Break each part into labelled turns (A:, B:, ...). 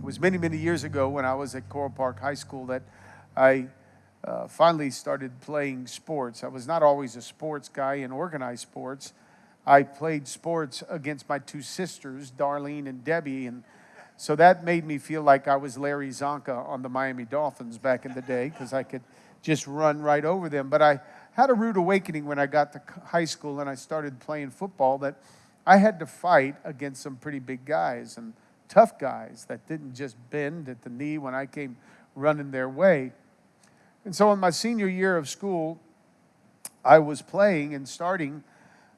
A: was many, many years ago when I was at Coral Park High School that I finally started playing sports. I was not always a sports guy in organized sports. I played sports against my two sisters, Darlene and Debbie, and so that made me feel like I was Larry Zonka on the Miami Dolphins back in the day because I could just run right over them. But I had a rude awakening when I got to high school and I started playing football that I had to fight against some pretty big guys and tough guys that didn't just bend at the knee when I came running their way. And so in my senior year of school, I was playing and starting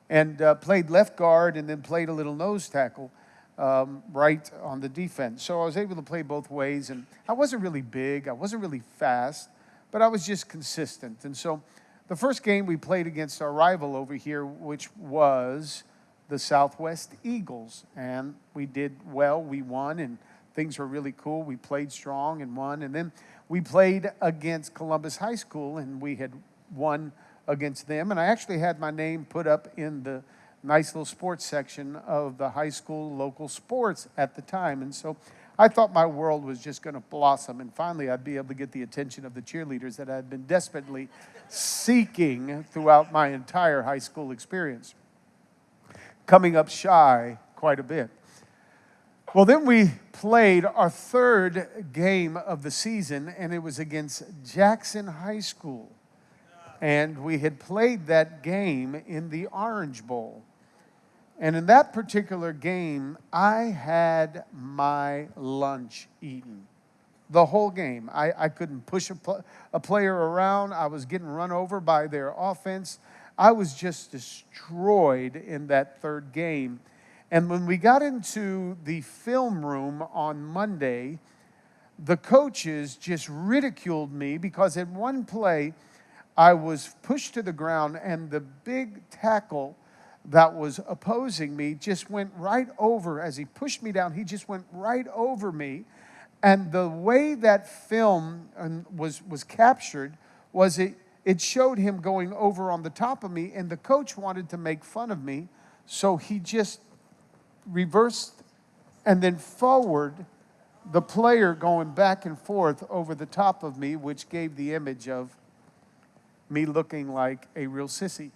A: and played left guard and then played a little nose tackle right on the defense. So I was able to play both ways, and I wasn't really big, I wasn't really fast, but I was just consistent. And so the first game we played against our rival over here, which was the Southwest Eagles, and we did well. We won, and things were really cool. We played strong and won, and then we played against Columbus High School, and we had won against them, and I actually had my name put up in the nice little sports section of the high school local sports at the time, and so I thought my world was just going to blossom, and finally I'd be able to get the attention of the cheerleaders that I had been desperately seeking throughout my entire high school experience, coming up shy quite a bit. Well, then we played our third game of the season, and it was against Jackson High School. And we had played that game in the Orange Bowl. And in that particular game, I had my lunch eaten. The whole game. I couldn't push a player around. I was getting run over by their offense. I was just destroyed in that third game. And when we got into the film room on Monday, the coaches just ridiculed me because in one play, I was pushed to the ground, and the big tackle that was opposing me just went right over. As he pushed me down, he just went right over me. And the way that film was captured was it showed him going over on the top of me, and the coach wanted to make fun of me, so he just reversed and then forward the player going back and forth over the top of me, which gave the image of me looking like a real sissy.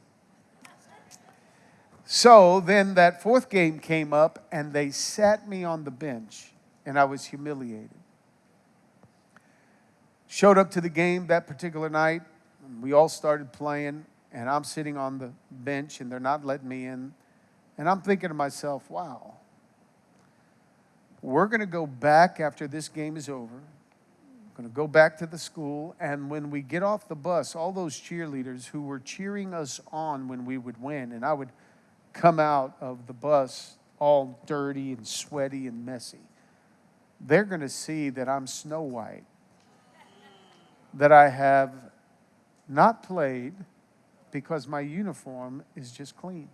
A: So then that fourth game came up, and they sat me on the bench, and I was humiliated. Showed up to the game that particular night, and we all started playing, and I'm sitting on the bench, and they're not letting me in. And I'm thinking to myself, wow, we're going to go back after this game is over. Going to go back to the school, and when we get off the bus, all those cheerleaders who were cheering us on when we would win, and I would come out of the bus all dirty and sweaty and messy, they're going to see that I'm Snow White, that I have not played because my uniform is just clean.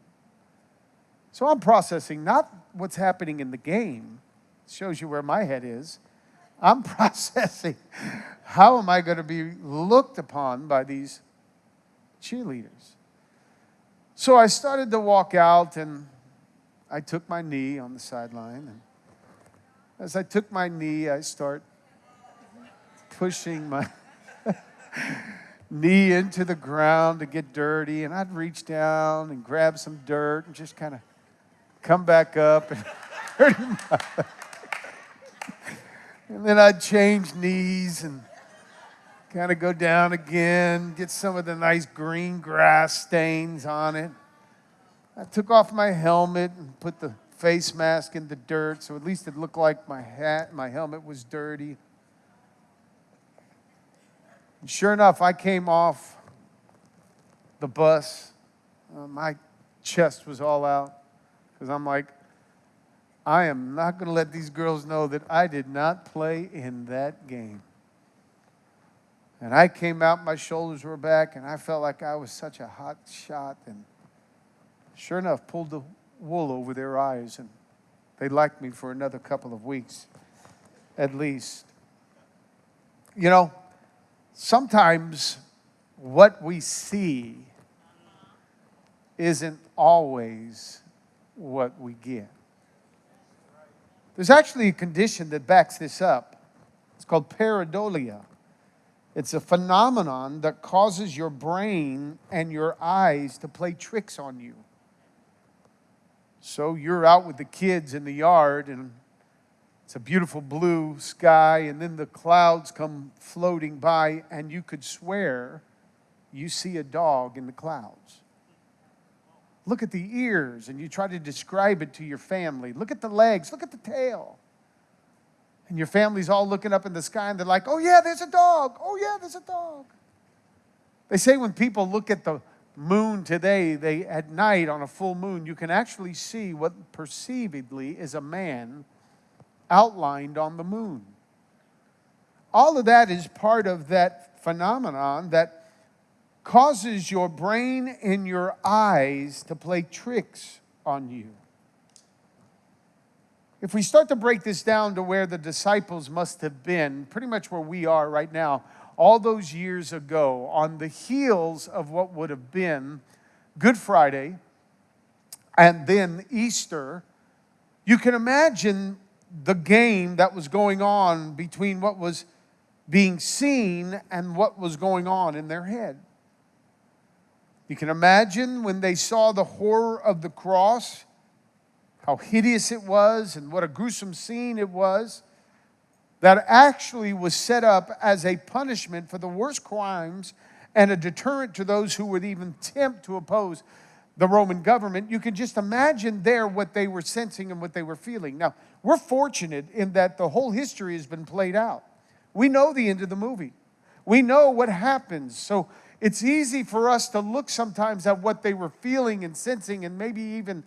A: So I'm processing not what's happening in the game. It shows you where my head is. I'm processing, how am I going to be looked upon by these cheerleaders? So I started to walk out, and I took my knee on the sideline. And as I took my knee, I start pushing my knee into the ground to get dirty. And I'd reach down and grab some dirt and just kind of come back up and dirty my. And then I'd change knees and kind of go down again, get some of the nice green grass stains on it. I took off my helmet and put the face mask in the dirt, so at least it looked like my hat, my helmet was dirty. And sure enough, I came off the bus. My chest was all out because I'm like, I am not going to let these girls know that I did not play in that game. And I came out, my shoulders were back, and I felt like I was such a hot shot. And sure enough, pulled the wool over their eyes, and they liked me for another couple of weeks, at least. You know, sometimes what we see isn't always what we get. There's actually a condition that backs this up. It's called paradolia. It's a phenomenon that causes your brain and your eyes to play tricks on you. So you're out with the kids in the yard, and it's a beautiful blue sky, and then the clouds come floating by, and you could swear you see a dog in the clouds. Look at the ears, and you try to describe it to your family. Look at the legs. Look at the tail. And your family's all looking up in the sky, and they're like, oh, yeah, there's a dog. Oh, yeah, there's a dog. They say when people look at the moon today, at night on a full moon, you can actually see what perceivedly is a man outlined on the moon. All of that is part of that phenomenon that causes your brain and your eyes to play tricks on you. If we start to break this down to where the disciples must have been, pretty much where we are right now, all those years ago, on the heels of what would have been Good Friday and then Easter, you can imagine the game that was going on between what was being seen and what was going on in their head. You can imagine when they saw the horror of the cross, how hideous it was and what a gruesome scene it was, that actually was set up as a punishment for the worst crimes and a deterrent to those who would even attempt to oppose the Roman government. You can just imagine there what they were sensing and what they were feeling. Now, we're fortunate in that the whole history has been played out. We know the end of the movie. We know what happens. So it's easy for us to look sometimes at what they were feeling and sensing and maybe even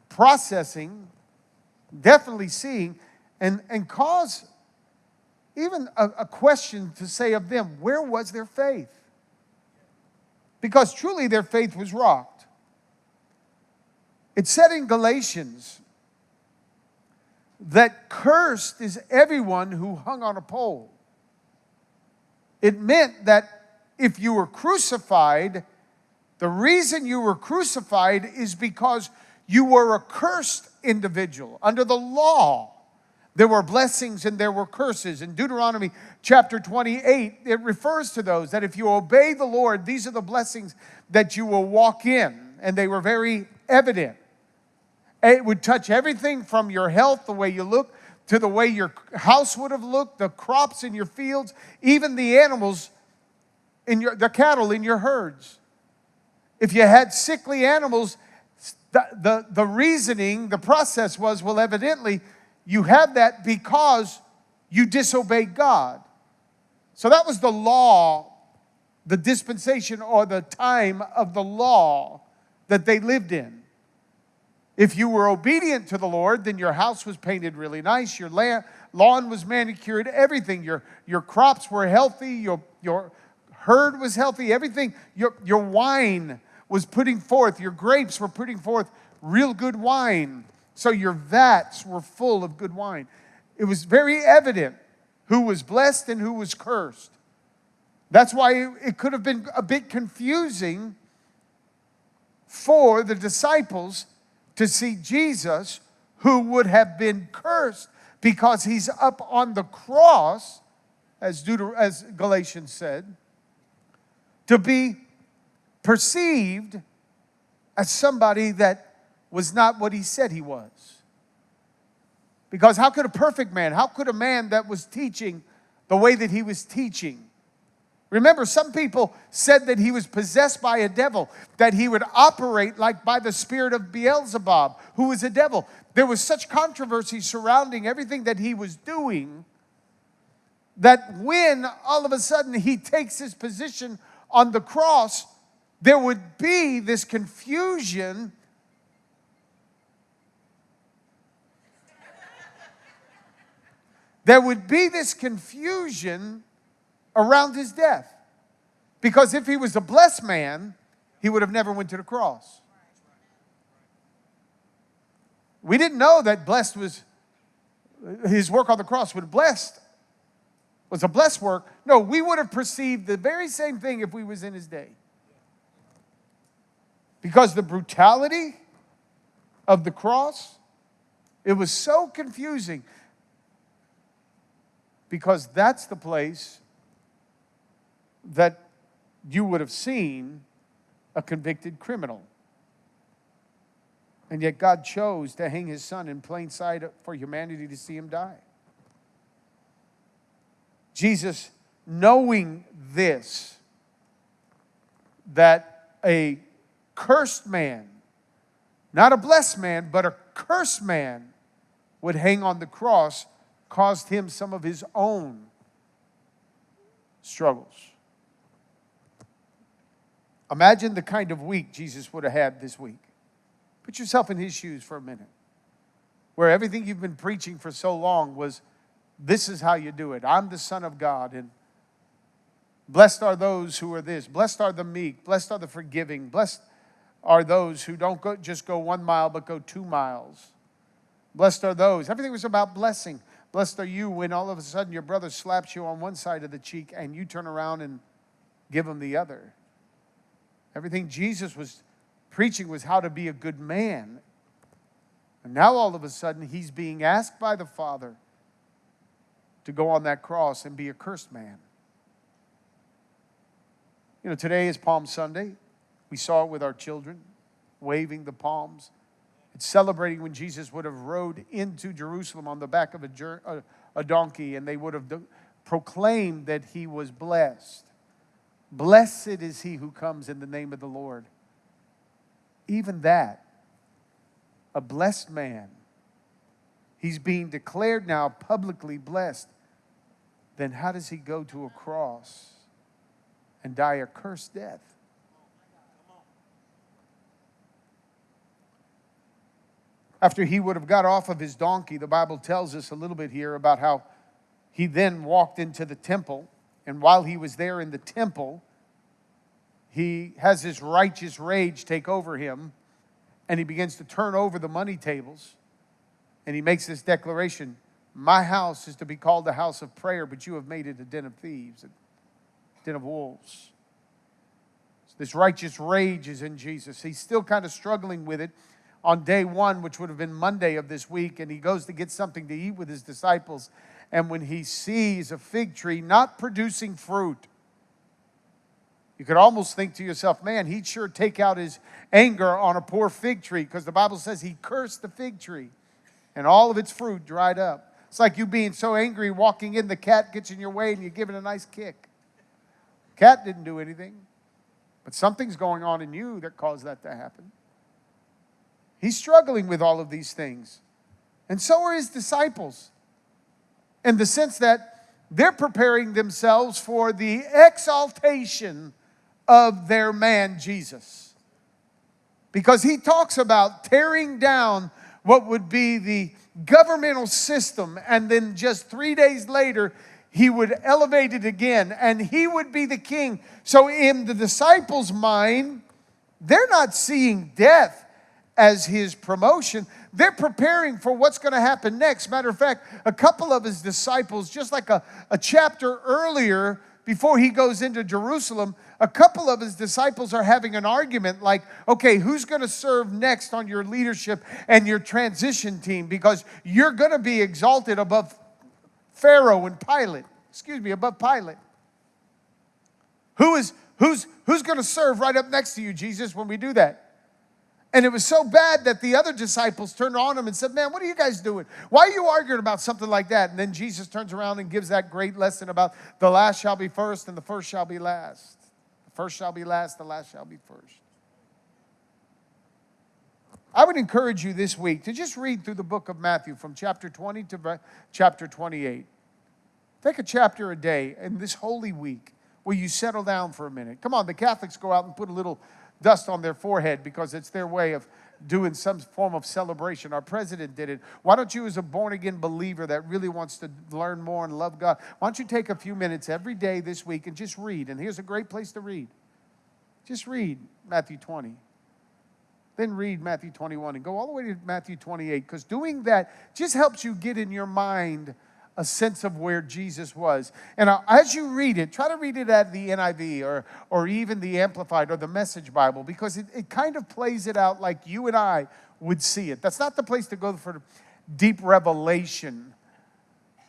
A: processing, definitely seeing, and cause even a question to say of them, where was their faith? Because truly their faith was rocked. It said in Galatians that cursed is everyone who hung on a pole. It meant that if you were crucified, the reason you were crucified is because you were a cursed individual. Under the law, there were blessings and there were curses. In Deuteronomy chapter 28, it refers to those, that if you obey the Lord, these are the blessings that you will walk in. And they were very evident. It would touch everything from your health, the way you look, to the way your house would have looked, the crops in your fields, even the animals, the cattle in your herds. If you had sickly animals, the reasoning, the process was, well, evidently, you have that because you disobeyed God. So that was the law, the dispensation or the time of the law that they lived in. If you were obedient to the Lord, then your house was painted really nice, your lawn was manicured, everything. Your crops were healthy, your herd was healthy, everything. Your wine was putting forth, your grapes were putting forth real good wine. So your vats were full of good wine. It was very evident who was blessed and who was cursed. That's why it could have been a bit confusing for the disciples to see Jesus, who would have been cursed because he's up on the cross, as Galatians said, to be perceived as somebody that was not what he said he was. Because how could a perfect man, how could a man that was teaching the way that he was teaching? Remember, some people said that he was possessed by a devil, that he would operate like by the spirit of Beelzebub, who was a devil. There was such controversy surrounding everything that he was doing that when all of a sudden he takes his position on the cross, there would be this confusion. There would be this confusion around his death. Because if he was a blessed man, he would have never went to the cross. We didn't know that blessed was, his work on the cross was a blessed work. No, we would have perceived the very same thing if we was in his day. Because the brutality of the cross, it was so confusing. because that's the place that you would have seen a convicted criminal. And yet God chose to hang his son in plain sight for humanity to see him die. Jesus, knowing this, that a cursed man, not a blessed man, but a cursed man would hang on the cross, caused him some of his own struggles. Imagine the kind of week Jesus would have had this week. Put yourself in his shoes for a minute. Where everything you've been preaching for so long was, this is how you do it. I'm the Son of God, and blessed are those who are this. Blessed are the meek. Blessed are the forgiving. Blessed are those who don't just go 1 mile, but go 2 miles. Blessed are those. Everything was about blessing. Blessed are you when all of a sudden your brother slaps you on one side of the cheek and you turn around and give him the other. Everything Jesus was preaching was how to be a good man. And now all of a sudden he's being asked by the Father to go on that cross and be a cursed man. You know, today is Palm Sunday. We saw it with our children, waving the palms. It's celebrating when Jesus would have rode into Jerusalem on the back of a donkey, and they would have proclaimed that he was blessed. Blessed is he who comes in the name of the Lord. Even that, a blessed man, he's being declared now publicly blessed. Then how does he go to a cross and die a cursed death? After he would have got off of his donkey, the Bible tells us a little bit here about how he then walked into the temple. And while he was there in the temple, he has his righteous rage take over him. And he begins to turn over the money tables. And he makes this declaration, my house is to be called a house of prayer, but you have made it a den of thieves, a den of wolves. So this righteous rage is in Jesus. He's still kind of struggling with it on day one, which would have been Monday of this week. And he goes to get something to eat with his disciples. And when he sees a fig tree not producing fruit, you could almost think to yourself, man, he'd sure take out his anger on a poor fig tree, because the Bible says he cursed the fig tree and all of its fruit dried up. It's like you being so angry, walking in, the cat gets in your way and you give it a nice kick. Cat didn't do anything, but something's going on in you that caused that to happen. He's struggling with all of these things. And so are his disciples, in the sense that they're preparing themselves for the exaltation of their man, Jesus. Because he talks about tearing down what would be the governmental system, and then just 3 days later, he would elevate it again, and he would be the king. So in the disciples' mind, they're not seeing death as his promotion. They're preparing for what's going to happen next. Matter of fact, a couple of his disciples, just like a chapter earlier, before he goes into Jerusalem, a couple of his disciples are having an argument like, okay, who's going to serve next on your leadership and your transition team? Because you're going to be exalted above Pharaoh and Pilate. Above Pilate. Who's going to serve right up next to you, Jesus, when we do that? And it was so bad that the other disciples turned on him and said, man, what are you guys doing? Why are you arguing about something like that? And then Jesus turns around and gives that great lesson about the last shall be first and the first shall be last. The first shall be last, the last shall be first. I would encourage you this week to just read through the book of Matthew from chapter 20 to chapter 28. Take a chapter a day in this holy week where you settle down for a minute. Come on, the Catholics go out and put a little dust on their forehead because it's their way of doing some form of celebration. Our president did it. Why don't you, as a born-again believer that really wants to learn more and love God, why don't you take a few minutes every day this week and just read? And here's a great place to read. Just read Matthew 20. Then read Matthew 21 and go all the way to Matthew 28, because doing that just helps you get in your mind a sense of where Jesus was. And as you read it, try to read it at the NIV or even the Amplified or the Message Bible, because it kind of plays it out like you and I would see it. That's not the place to go for deep revelation.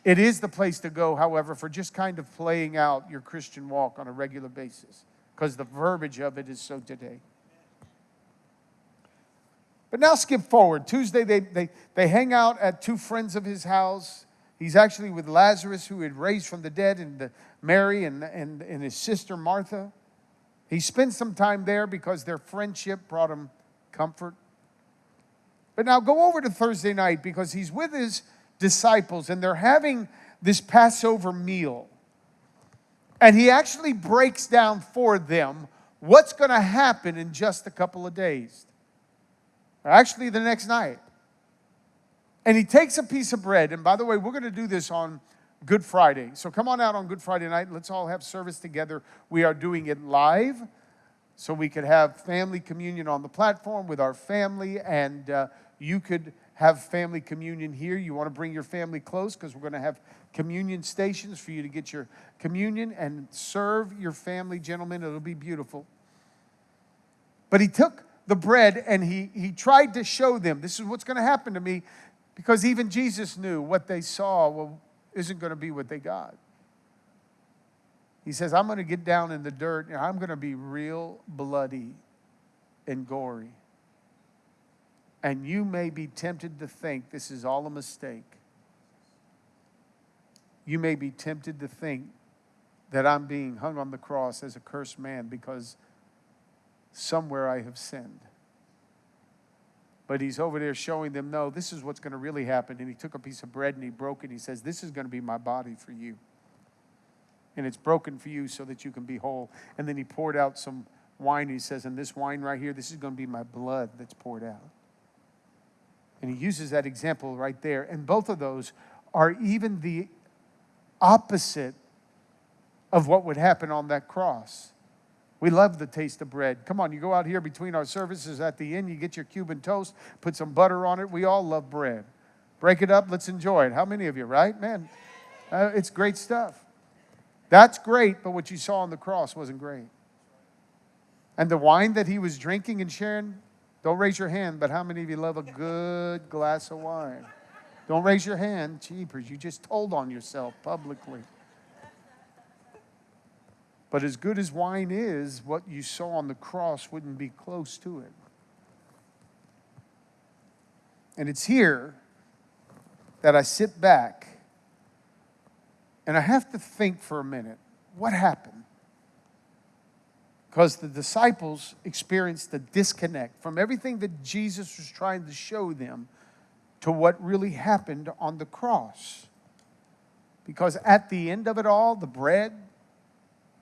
A: It is the place to go, however, for just kind of playing out your Christian walk on a regular basis, because the verbiage of it is so today. But now skip forward. Tuesday, they hang out at two friends of his house. He's actually with Lazarus, who had raised from the dead, and Mary and his sister Martha. He spends some time there because their friendship brought him comfort. But now go over to Thursday night, because he's with his disciples and they're having this Passover meal. And he actually breaks down for them what's going to happen in just a couple of days. Actually, the next night. And he takes a piece of bread. And by the way, we're going to do this on Good Friday. So come on out on Good Friday night. Let's all have service together. We are doing it live, so we could have family communion on the platform with our family. And you could have family communion here. You want to bring your family close, because we're going to have communion stations for you to get your communion and serve your family, gentlemen. It'll be beautiful. But he took the bread and he tried to show them, this is what's going to happen to me, because even Jesus knew what they saw isn't going to be what they got. He says, I'm going to get down in the dirt and I'm going to be real bloody and gory. And you may be tempted to think this is all a mistake. You may be tempted to think that I'm being hung on the cross as a cursed man because somewhere I have sinned. But he's over there showing them, no, this is what's going to really happen. And he took a piece of bread and he broke it. He says, this is going to be my body for you. And it's broken for you so that you can be whole. And then he poured out some wine. He says, and this wine right here, this is going to be my blood that's poured out. And he uses that example right there. And both of those are even the opposite of what would happen on that cross. We love the taste of bread. Come on, you go out here between our services at the end, you get your Cuban toast, put some butter on it. We all love bread. Break it up, let's enjoy it. How many of you, right? Man, it's great stuff. That's great, but what you saw on the cross wasn't great. And the wine that he was drinking and sharing, don't raise your hand, but how many of you love a good glass of wine? Don't raise your hand. Jeepers, you just told on yourself publicly. But as good as wine is, what you saw on the cross wouldn't be close to it. And it's here that I sit back and I have to think for a minute, what happened? Because the disciples experienced a disconnect from everything that Jesus was trying to show them to what really happened on the cross. Because at the end of it all, the bread,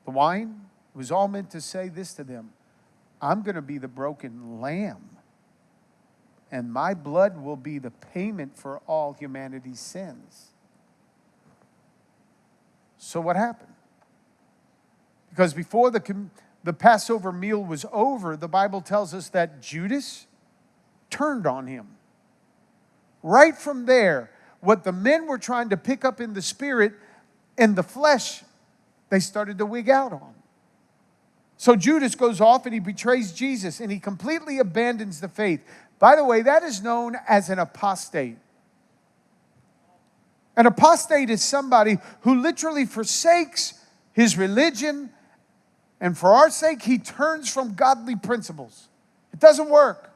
A: the wine, was all meant to say this to them: I'm going to be the broken lamb, and my blood will be the payment for all humanity's sins. So what happened? Because before the Passover meal was over, the Bible tells us that Judas turned on him. Right from there, what the men were trying to pick up in the spirit and the flesh, they started to wig out on. So Judas goes off and he betrays Jesus and he completely abandons the faith. By the way, that is known as an apostate. An apostate is somebody who literally forsakes his religion, and for our sake, he turns from godly principles. It doesn't work.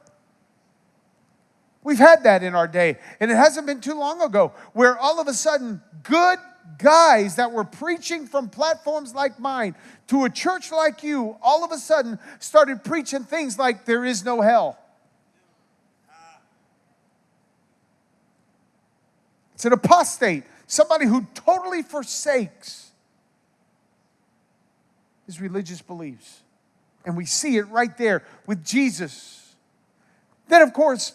A: We've had that in our day, and it hasn't been too long ago, where all of a sudden, good guys that were preaching from platforms like mine to a church like you, all of a sudden started preaching things like there is no hell. It's an apostate, somebody who totally forsakes his religious beliefs. And we see it right there with Jesus. Then, of course,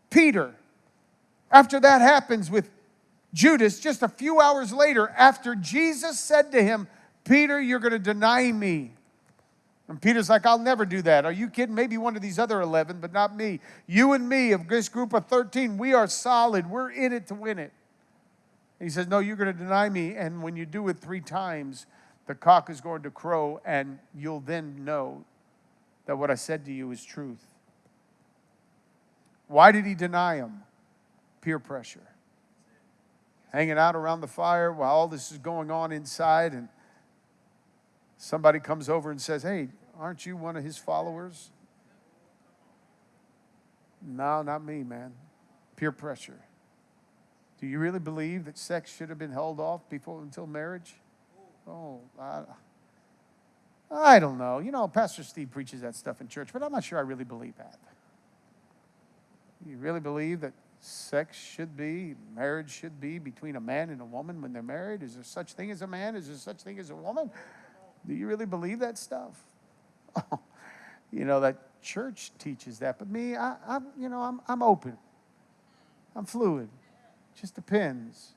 A: Peter. After that happens with Judas, just a few hours later, after Jesus said to him, Peter, you're going to deny me. And Peter's like, I'll never do that. Are you kidding? Maybe one of these other 11, but not me. You and me, of this group of 13, we are solid. We're in it to win it. And he says, no, you're going to deny me. And when you do it 3 times, the cock is going to crow, and you'll then know that what I said to you is truth. Why did he deny him? Peer pressure. hanging out around the fire while all this is going on inside, and somebody comes over and says, hey, aren't you one of his followers? No, not me, man. Peer pressure. Do you really believe that sex should have been held off until marriage? Oh, I don't know. You know, Pastor Steve preaches that stuff in church, but I'm not sure I really believe that. You really believe that marriage should be between a man and a woman when they're married? Is there such thing as a man? Is there such thing as a woman? Do you really believe that stuff? Oh, you know, that church teaches that. But me, I'm open. I'm fluid. Just depends.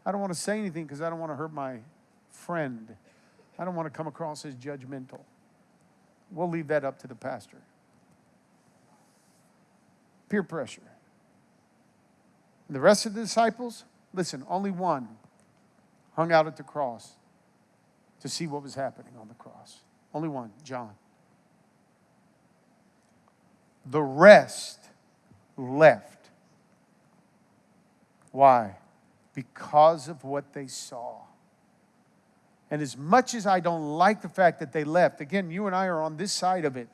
A: I don't want to say anything because I don't want to hurt my friend. I don't want to come across as judgmental. We'll leave that up to the pastor. Peer pressure. And the rest of the disciples, listen, only one hung out at the cross to see what was happening on the cross. Only one, John. The rest left. Why? Because of what they saw. And as much as I don't like the fact that they left, again, you and I are on this side of it.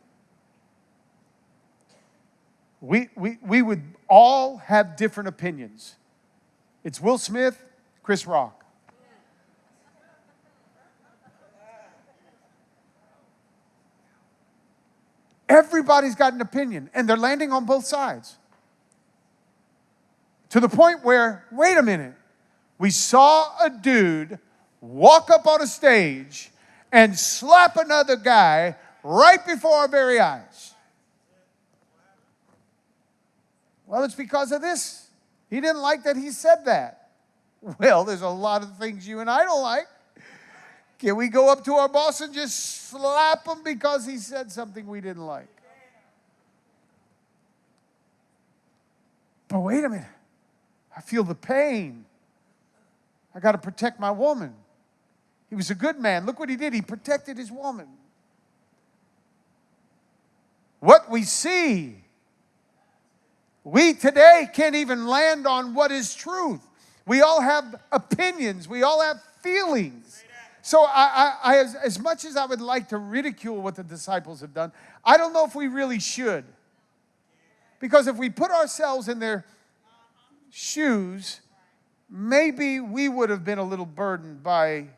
A: We would all have different opinions. It's Will Smith, Chris Rock. Everybody's got an opinion, and they're landing on both sides. To the point where, wait a minute, we saw a dude walk up on a stage and slap another guy right before our very eyes. Well, it's because of this. He didn't like that he said that. Well, there's a lot of things you and I don't like. Can we go up to our boss and just slap him because he said something we didn't like? But wait a minute. I feel the pain. I got to protect my woman. He was a good man. Look what he did. He protected his woman. What we see, we today can't even land on what is truth. We all have opinions. We all have feelings. So I as much as I would like to ridicule what the disciples have done, I don't know if we really should. Because if we put ourselves in their shoes, maybe we would have been a little burdened by,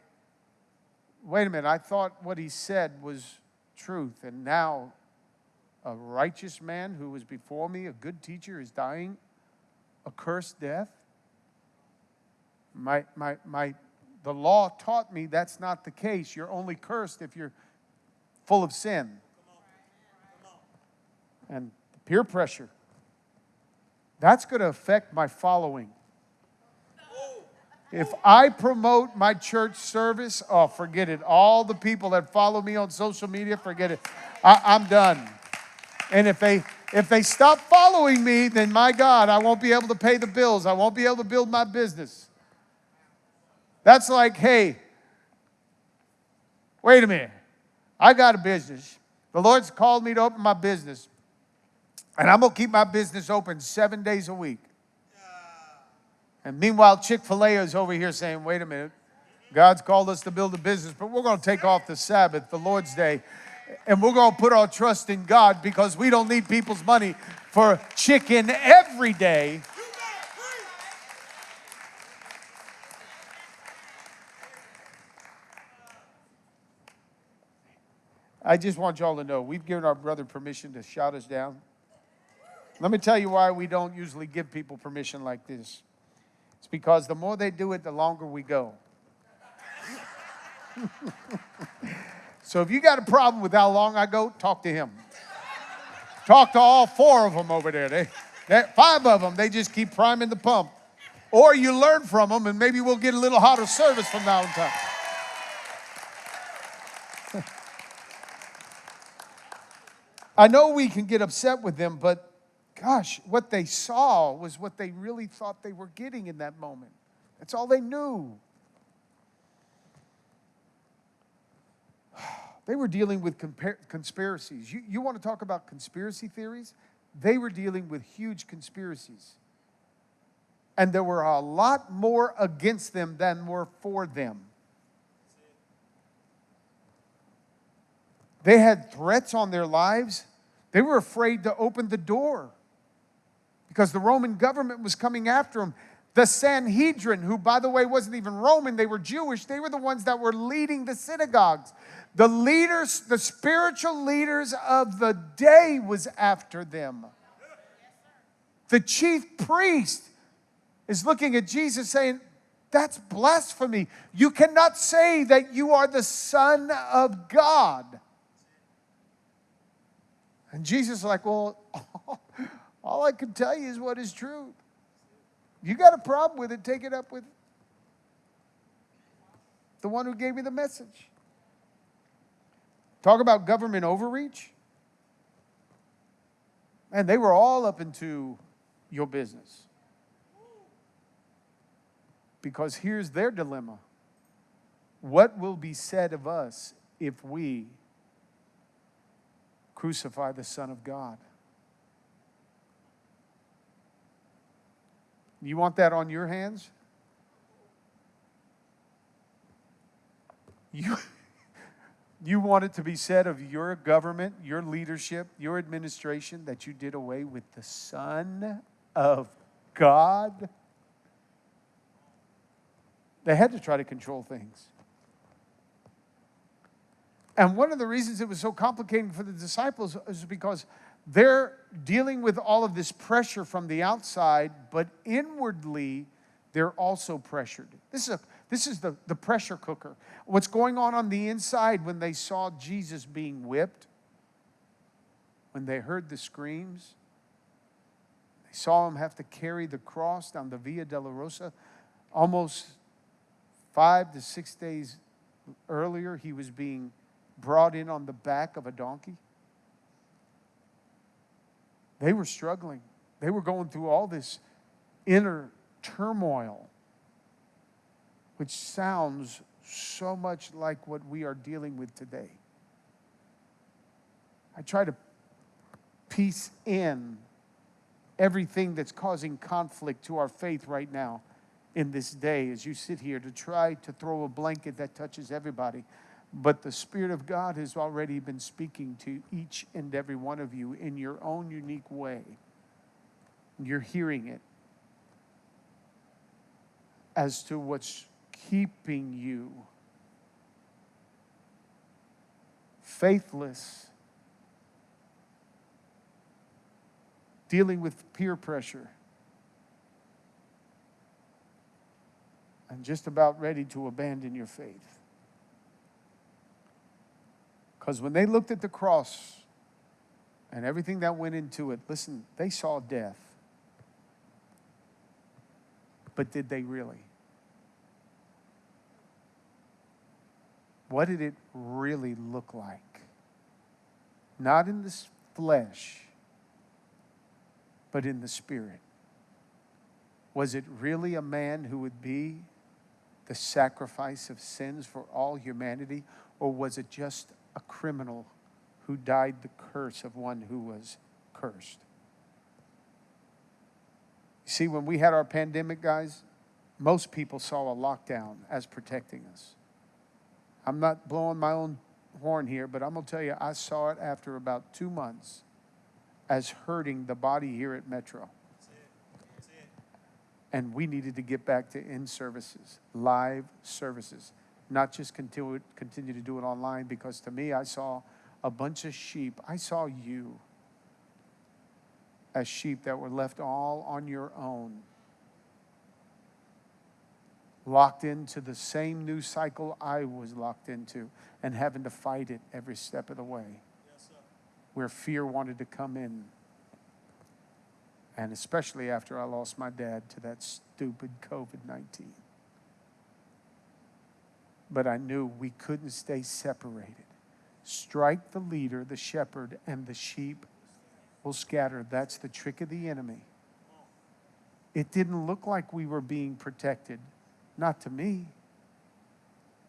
A: wait a minute, I thought what he said was truth, and now a righteous man who was before me, a good teacher, is dying a cursed death. The law taught me that's not the case. You're only cursed if you're full of sin. And peer pressure, that's going to affect my following. If I promote my church service, oh, forget it. All the people that follow me on social media, forget it. I'm done. And if they stop following me, then my God, I won't be able to pay the bills. I won't be able to build my business. That's like, hey, wait a minute. I got a business. The Lord's called me to open my business. And I'm going to keep my business open 7 days a week. And meanwhile, Chick-fil-A is over here saying, wait a minute. God's called us to build a business, but we're going to take off the Sabbath, the Lord's Day. And we're going to put our trust in God because we don't need people's money for chicken every day. I just want y'all to know, we've given our brother permission to shout us down. Let me tell you why we don't usually give people permission like this. It's because the more they do it, the longer we go. So if you got a problem with how long I go, talk to him. Talk to all 4 of them over there. 5 of them, they just keep priming the pump. Or you learn from them, and maybe we'll get a little hotter service from now on time. I know we can get upset with them, but gosh, what they saw was what they really thought they were getting in that moment. That's all they knew. They were dealing with conspiracies. You want to talk about conspiracy theories? They were dealing with huge conspiracies. And there were a lot more against them than were for them. They had threats on their lives. They were afraid to open the door because the Roman government was coming after them. The Sanhedrin, who, by the way, wasn't even Roman, they were Jewish. They were the ones that were leading the synagogues. The leaders, the spiritual leaders of the day was after them. The chief priest is looking at Jesus saying, that's blasphemy. You cannot say that you are the Son of God. And Jesus is like, well, all I can tell you is what is true. You got a problem with it, take it up with the one who gave me the message. Talk about government overreach. And they were all up into your business. Because here's their dilemma. What will be said of us if we crucify the Son of God? You want that on your hands? You want it to be said of your government, your leadership, your administration, that you did away with the Son of God? They had to try to control things. And one of the reasons it was so complicating for the disciples is because they're dealing with all of this pressure from the outside, but inwardly, they're also pressured. This is the pressure cooker. What's going on the inside when they saw Jesus being whipped, when they heard the screams, they saw him have to carry the cross down the Via Dolorosa. Almost 5 to 6 days earlier, he was being brought in on the back of a donkey. They were struggling. They were going through all this inner turmoil, which sounds so much like what we are dealing with today. I try to piece in everything that's causing conflict to our faith right now in this day as you sit here to try to throw a blanket that touches everybody. But the Spirit of God has already been speaking to each and every one of you in your own unique way. You're hearing it as to what's keeping you faithless, dealing with peer pressure, and just about ready to abandon your faith. Because when they looked at the cross and everything that went into it, listen, they saw death. But did they really? What did it really look like? Not in the flesh, but in the spirit. Was it really a man who would be the sacrifice of sins for all humanity? Or was it just a criminal who died the curse of one who was cursed? You see, when we had our pandemic, guys, most people saw a lockdown as protecting us. I'm not blowing my own horn here, but I'm going to tell you, I saw it after about 2 months as hurting the body here at Metro. That's it. And we needed to get back to in-services, live services. Not just continue to do it online, because to me, I saw a bunch of sheep. I saw you as sheep that were left all on your own, locked into the same news cycle I was locked into and having to fight it every step of the way. Yes, sir. Where fear wanted to come in. And especially after I lost my dad to that stupid COVID-19. But I knew we couldn't stay separated. Strike the leader, the shepherd, and the sheep will scatter. That's the trick of the enemy. It didn't look like we were being protected. Not to me.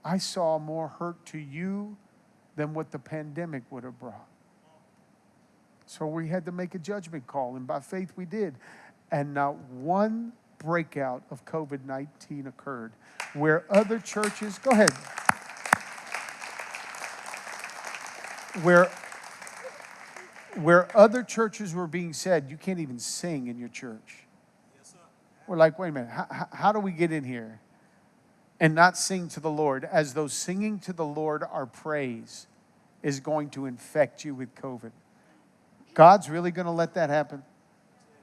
A: I saw more hurt to you than what the pandemic would have brought. So we had to make a judgment call, and by faith we did. And not one breakout of COVID-19 occurred, where other churches, go ahead, where other churches were being said, you can't even sing in your church. We're like, wait a minute, how do we get in here and not sing to the Lord, as though singing to the Lord our praise is going to infect you with COVID? God's really going to let that happen?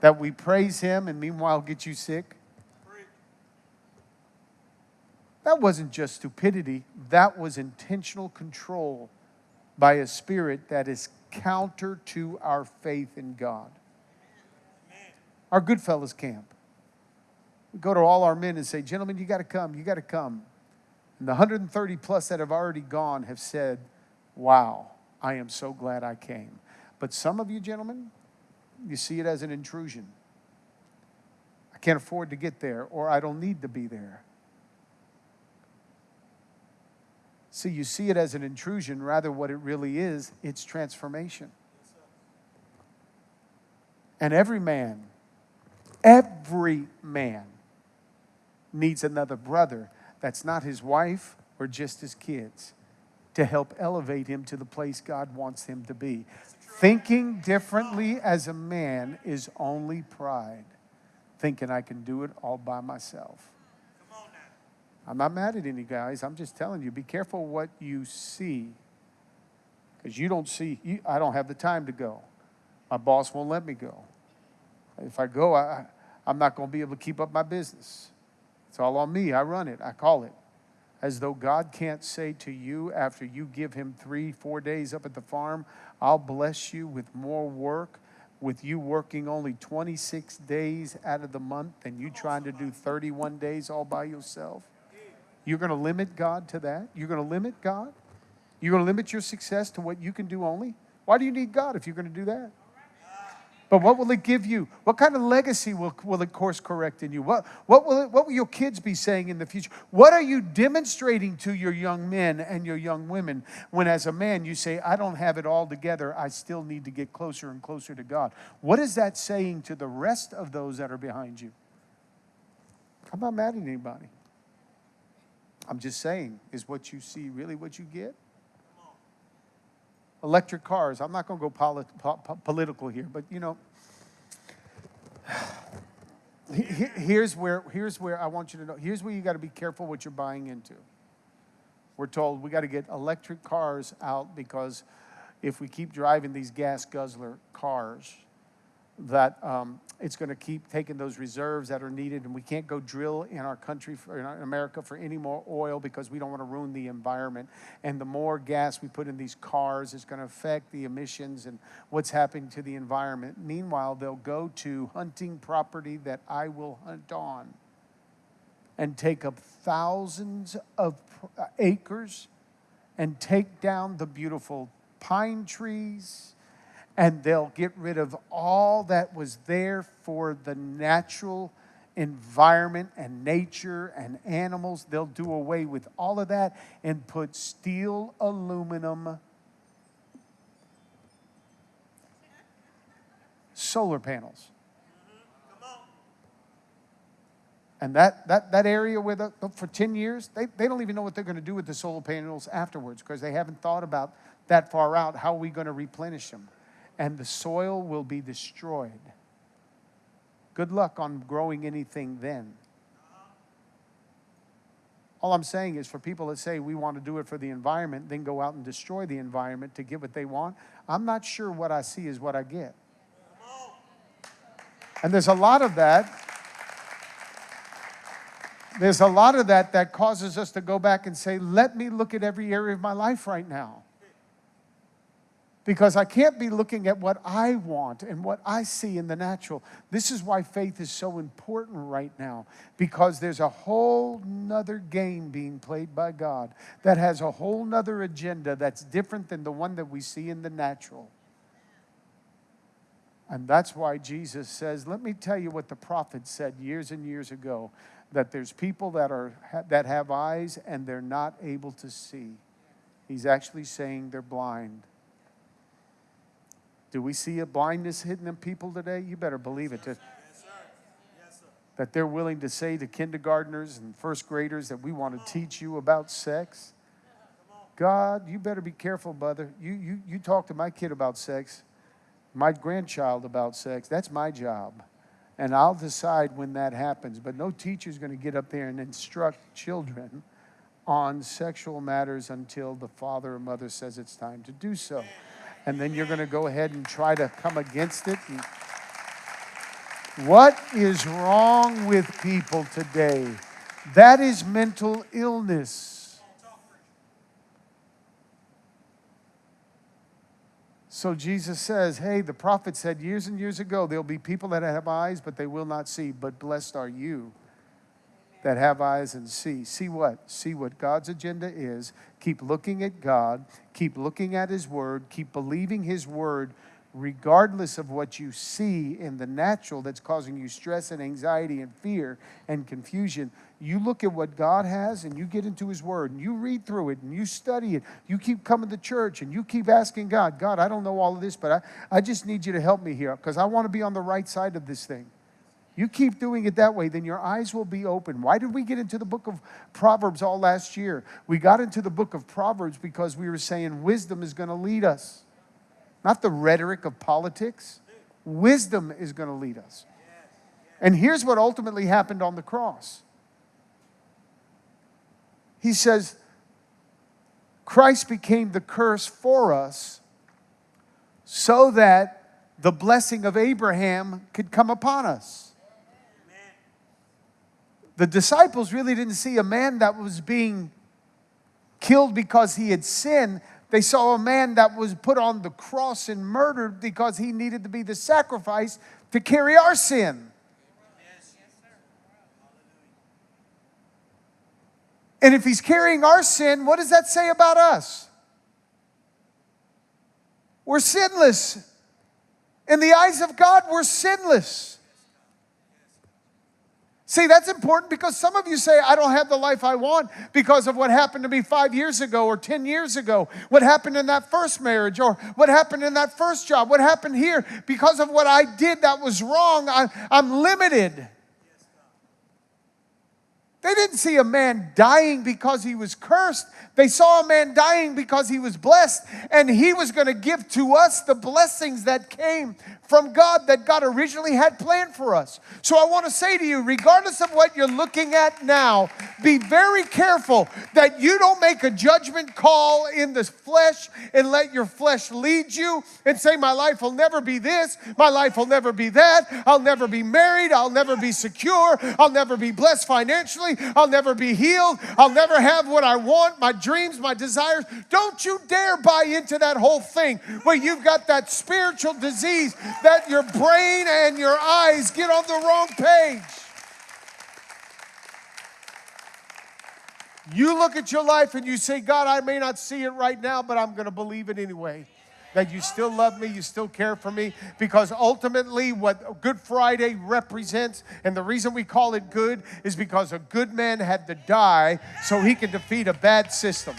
A: That we praise Him and meanwhile get you sick? That wasn't just stupidity. That was intentional control by a spirit that is counter to our faith in God. Our Goodfellas camp. We go to all our men and say, gentlemen, you got to come. You got to come. And the 130 plus that have already gone have said, wow, I am so glad I came. But some of you gentlemen, you see it as an intrusion. I can't afford to get there, or I don't need to be there. See, you see it as an intrusion. Rather, what it really is, it's transformation. And every man needs another brother that's not his wife or just his kids to help elevate him to the place God wants him to be. Thinking differently as a man is only pride. Thinking I can do it all by myself. I'm not mad at any guys. I'm just telling you, be careful what you see. Because you don't see, I don't have the time to go. My boss won't let me go. If I go, I'm not going to be able to keep up my business. It's all on me. I run it. I call it. As though God can't say to you after you give Him 3-4 days up at the farm, I'll bless you with more work, with you working only 26 days out of the month and you trying to do 31 days all by yourself. You're going to limit God to that? You're going to limit God? You're going to limit your success to what you can do only? Why do you need God if you're going to do that? But what will it give you? What kind of legacy will it course correct in you? What will your kids be saying in the future? What are you demonstrating to your young men and your young women when as a man you say, I don't have it all together, I still need to get closer and closer to God? What is that saying to the rest of those that are behind you? I'm not mad at anybody. I'm just saying, is what you see really what you get? Electric cars. I'm not going to go political here, but you know, here's where I want you to know. Here's where you got to be careful what you're buying into. We're told we got to get electric cars out because if we keep driving these gas guzzler cars, that it's going to keep taking those reserves that are needed, and we can't go drill in our country, in America, for any more oil because we don't want to ruin the environment. And the more gas we put in these cars is going to affect the emissions and what's happening to the environment. Meanwhile, they'll go to hunting property that I will hunt on and take up thousands of acres and take down the beautiful pine trees. And they'll get rid of all that was there for the natural environment and nature and animals. They'll do away with all of that and put steel, aluminum, solar panels. And that area where for 10 years, they don't even know what they're going to do with the solar panels afterwards because they haven't thought about that far out. How are we going to replenish them? And the soil will be destroyed. Good luck on growing anything then. All I'm saying is for people that say we want to do it for the environment, then go out and destroy the environment to get what they want, I'm not sure what I see is what I get. And there's a lot of that. There's a lot of that causes us to go back and say, let me look at every area of my life right now. Because I can't be looking at what I want and what I see in the natural. This is why faith is so important right now. Because there's a whole nother game being played by God that has a whole nother agenda that's different than the one that we see in the natural. And that's why Jesus says, let me tell you what the prophet said years and years ago, that there's people that have eyes and they're not able to see. He's actually saying they're blind. Do we see a blindness hidden in people today? You better believe it.
B: Yes, sir. Yes, sir.
A: that they're willing to say to kindergartners and first graders that we want to teach you about sex? God, you better be careful, brother. You talk to my kid about sex, my grandchild about sex. That's my job. And I'll decide when that happens. But no teacher's going to get up there and instruct children on sexual matters until the father or mother says it's time to do so. And then you're going to go ahead and try to come against it. What is wrong with people today? That is mental illness. So Jesus says, hey, the prophet said years and years ago, there'll be people that have eyes, but they will not see. But blessed are you that have eyes and see. See what? See what God's agenda is. Keep looking at God. Keep looking at His Word. Keep believing His Word, regardless of what you see in the natural that's causing you stress and anxiety and fear and confusion. You look at what God has and you get into His Word and you read through it and you study it. You keep coming to church and you keep asking God, God, I don't know all of this, but I just need you to help me here because I want to be on the right side of this thing. You keep doing it that way, then your eyes will be open. Why did we get into the book of Proverbs all last year? We got into the book of Proverbs because we were saying wisdom is going to lead us. Not the rhetoric of politics. Wisdom is going to lead us. And here's what ultimately happened on the cross. He says, Christ became the curse for us so that the blessing of Abraham could come upon us. The disciples really didn't see a man that was being killed because he had sinned. They saw a man that was put on the cross and murdered because he needed to be the sacrifice to carry our sin. And if He's carrying our sin, what does that say about us? We're sinless. In the eyes of God, we're sinless. See, that's important because some of you say, I don't have the life I want because of what happened to me 5 years ago or 10 years ago. What happened in that first marriage or what happened in that first job. What happened here because of what I did that was wrong. I'm limited. They didn't see a man dying because he was cursed. They saw a man dying because he was blessed. And he was going to give to us the blessings that came from God that God originally had planned for us. So I want to say to you, regardless of what you're looking at now, be very careful that you don't make a judgment call in the flesh and let your flesh lead you and say, my life will never be this, my life will never be that, I'll never be married, I'll never be secure, I'll never be blessed financially, I'll never be healed, I'll never have what I want, my dreams, my desires. Don't you dare buy into that whole thing where you've got that spiritual disease that your brain and your eyes get on the wrong page. You look at your life and you say, God, I may not see it right now, but I'm going to believe it anyway. That you still love me, you still care for me, because ultimately what Good Friday represents, and the reason we call it good, is because a good man had to die so he could defeat a bad system.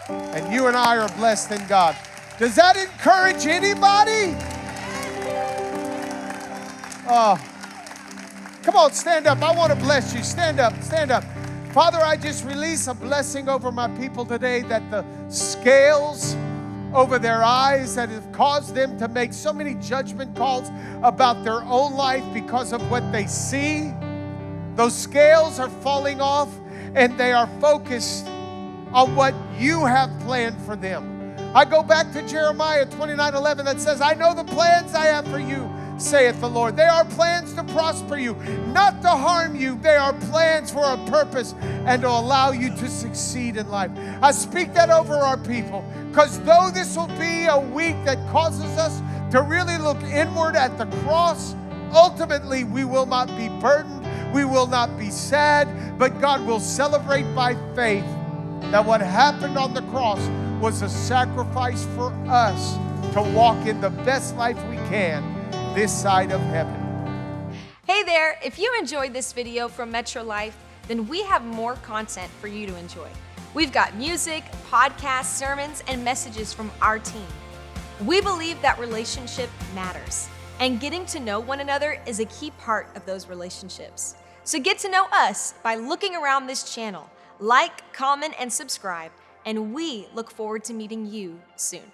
A: And you and I are blessed in God. Does that encourage anybody? Oh, come on, stand up. I want to bless you. Stand up, stand up. Father, I just release a blessing over my people today that the scales over their eyes that have caused them to make so many judgment calls about their own life because of what they see, those scales are falling off and they are focused on what you have planned for them. I go back to Jeremiah 29:11 that says, I know the plans I have for you, saith the Lord. They are plans to prosper you, not to harm you. They are plans for a purpose and to allow you to succeed in life. I speak that over our people, because though this will be a week that causes us to really look inward at the cross, ultimately we will not be burdened, we will not be sad, but God will celebrate by faith that what happened on the cross was a sacrifice for us to walk in the best life we can this side of heaven.
B: Hey there, if you enjoyed this video from Metro Life, then we have more content for you to enjoy. We've got music, podcasts, sermons, and messages from our team. We believe that relationship matters. And getting to know one another is a key part of those relationships. So get to know us by looking around this channel. Like, comment, and subscribe, and we look forward to meeting you soon.